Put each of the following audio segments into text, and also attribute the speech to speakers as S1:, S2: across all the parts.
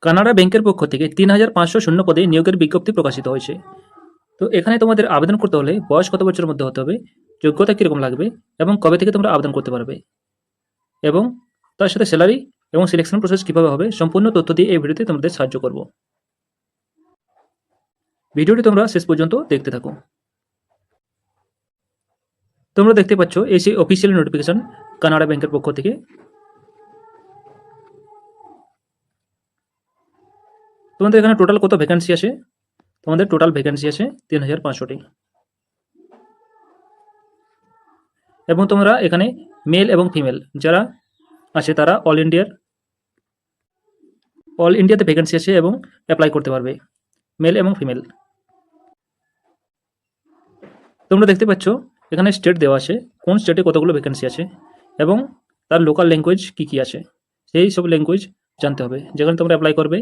S1: কানাড়া ব্যাংকের পক্ষ থেকে ৩,৫০০ শূন্য পদে নিয়োগের বিজ্ঞপ্তি প্রকাশিত হয়েছে। তো এখানে তোমাদের আবেদন করতে হলে বয়স কত বছরের মধ্যে হতে হবে, যোগ্যতা কীরকম লাগবে এবং কবে থেকে তোমরা আবেদন করতে পারবে এবং তার সাথে স্যালারি এবং সিলেকশন প্রসেস কীভাবে হবে সম্পূর্ণ তথ্য দিয়ে এই ভিডিওতে তোমাদের সাহায্য করব। ভিডিওটি তোমরা শেষ পর্যন্ত দেখতে থাকো। তোমরা দেখতে পাচ্ছ এই সেই অফিসিয়াল নোটিফিকেশন কানাড়া ব্যাংকের পক্ষ থেকে। তোমাদের এখানে টোটাল কত ভ্যাকেন্সি আছে, তোমাদের টোটাল ভ্যাকেন্সি আছে ৩,৫০০টি এবং তোমরা এখানে মেল এবং ফিমেল যারা আছে তারা অল ইন্ডিয়াতে ভ্যাকেন্সি আছে এবং অ্যাপ্লাই করতে পারবে, মেল এবং ফিমেল। তোমরা দেখতে পাচ্ছ এখানে স্টেট দেওয়া আছে, কোন স্টেটে কতগুলো ভ্যাকেন্সি আছে এবং তার লোকাল ল্যাঙ্গুয়েজ কী কী আছে সেই সব ল্যাঙ্গুয়েজ জানতে হবে। যেখানে তোমরা অ্যাপ্লাই করবে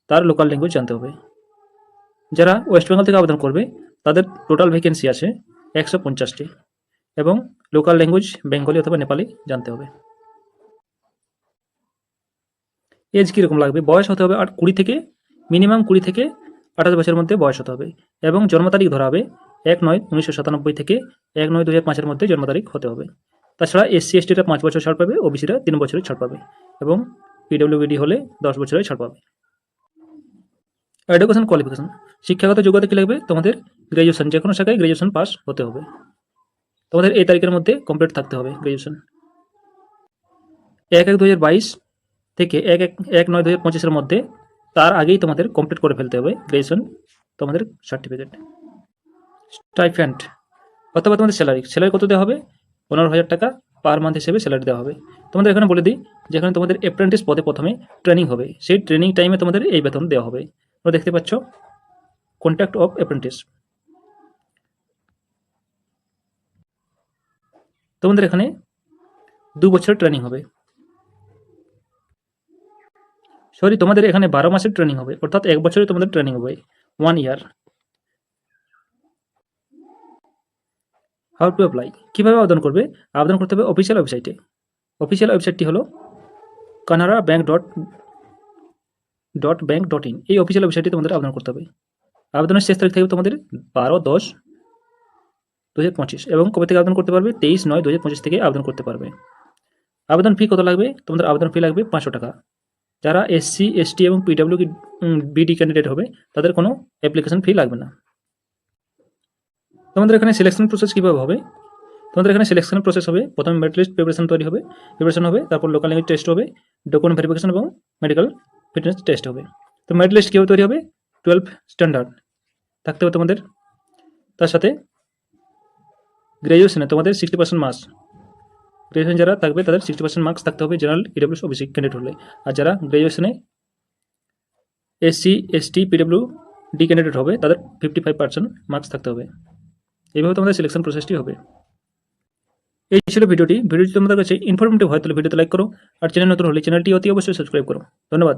S1: তার লোকাল ল্যাঙ্গুয়েজ জানতে হবে। যারা ওয়েস্ট বেঙ্গল থেকে আবেদন করবে তাদের টোটাল ভ্যাকেন্সি আছে 150টি এবং লোকাল ল্যাঙ্গুয়েজ বেঙ্গলি অথবা নেপালি জানতে হবে। এজ কীরকম লাগবে, বয়স হতে হবে 20 থেকে মিনিমাম 20 থেকে 28 বছরের মধ্যে বয়স হতে হবে এবং জন্ম তারিখ ধরা হবে 1/9/1997 থেকে 1/9/2005 মধ্যে জন্ম তারিখ হতে হবে। তাছাড়া SC STরা 5 বছর ছাড় পাবে, OBCরা 3 বছরের ছাড় পাবে এবং PWD হলে 10 বছরের ছাড় পাবে। এডুকেশন কোয়ালিফিকেশন, শিক্ষাগত যোগ্যতা কী লাগবে, তোমাদের গ্র্যাজুয়েশন, যে কোনো শাখায় গ্র্যাজুয়েশন পাস হতে হবে। তোমাদের এই তারিখের মধ্যে কমপ্লিট থাকতে হবে গ্র্যাজুয়েশন। 1/1/2022 থেকে 1/1/9/2025 মধ্যে, তার আগেই তোমাদের কমপ্লিট করে ফেলতে হবে গ্র্যাজুয়েশন তোমাদের সার্টিফিকেট। স্টাইপেন্ড অথবা তোমাদের স্যালারি কত দেওয়া হবে, 15,000 টাকা পার মান্থ হিসেবে স্যালারি দেওয়া হবে। তোমাদের এখানে বলে দিই, যেখানে তোমাদের অ্যাপ্রেন্টিস পদে প্রথমে ট্রেনিং হবে, সেই ট্রেনিং টাইমে তোমাদের এই বেতন দেওয়া হবে। তোমরা দেখতে পাচ্ছ কন্ট্রাক্ট অফ অ্যাপ্রেন্টিস। তোমাদের এখানে 2 বছরের ট্রেনিং হবে, তোমাদের এখানে 12 মাসের ট্রেনিং হবে, অর্থাৎ 1 বছরে তোমাদের ট্রেনিং হবে, 1 ইয়ার। হাউ টু অ্যাপ্লাই, কীভাবে আবেদন করবে, আবেদন করতে হবে অফিসিয়াল ওয়েবসাইটে। অফিসিয়াল ওয়েবসাইটটি হলো canarabank.bank.in। এই অফিসিয়াল ওয়েবসাইটে তোমাদের আবেদন করতে হবে। আবেদনের শেষ তারিখ থাকবে তোমাদের 12/10/2025 এবং কবে থেকে আবেদন করতে পারবে, 23/9/2025 থেকে আবেদন করতে পারবে। আবেদন ফি কত লাগবে, তোমাদের আবেদন ফি লাগবে 500 টাকা। যারা SC ST এবং PWD ক্যান্ডিডেট হবে তাদের কোনো অ্যাপ্লিকেশন ফি লাগবে না। তোমাদের এখানে সিলেকশন প্রসেস কীভাবে হবে, তোমাদের এখানে সিলেকশন প্রসেস হবে, প্রথমে মেরিট লিস্ট প্রিপারেশন হবে, তারপর লোকাল ল্যাঙ্গুয়েজ টেস্ট হবে, ডকুমেন্ট ভেরিফিকেশন এবং মেডিকেল ফিটনেস টেস্ট হবে। তো মেরিট লিস্ট কীভাবে তৈরি হবে, 12 স্ট্যান্ডার্ড থাকতে হবে তোমাদের, তার সাথে গ্র্যাজুয়েশনে তোমাদের 60% মার্কস, গ্র্যাজুয়েশন যারা থাকবে তাদের 60% মার্কস থাকতে হবে জেনারেল EWS OBC ক্যান্ডিডেট হলে। আর যারা গ্র্যাজুয়েশনে SC ST PWD ক্যান্ডিডেট হবে তাদের 55% মার্কস থাকতে হবে। এইভাবে তোমাদের সিলেকশন প্রসেসটি হবে। এই ছিল ভিডিওটি তোমাদের কাছে ইনফরমেটিভ হয় তাহলে ভিডিওতে লাইক করো, আর চ্যানেল নতুন হলে চ্যানেলটি অতি অবশ্যই সাবস্ক্রাইব করো। ধন্যবাদ।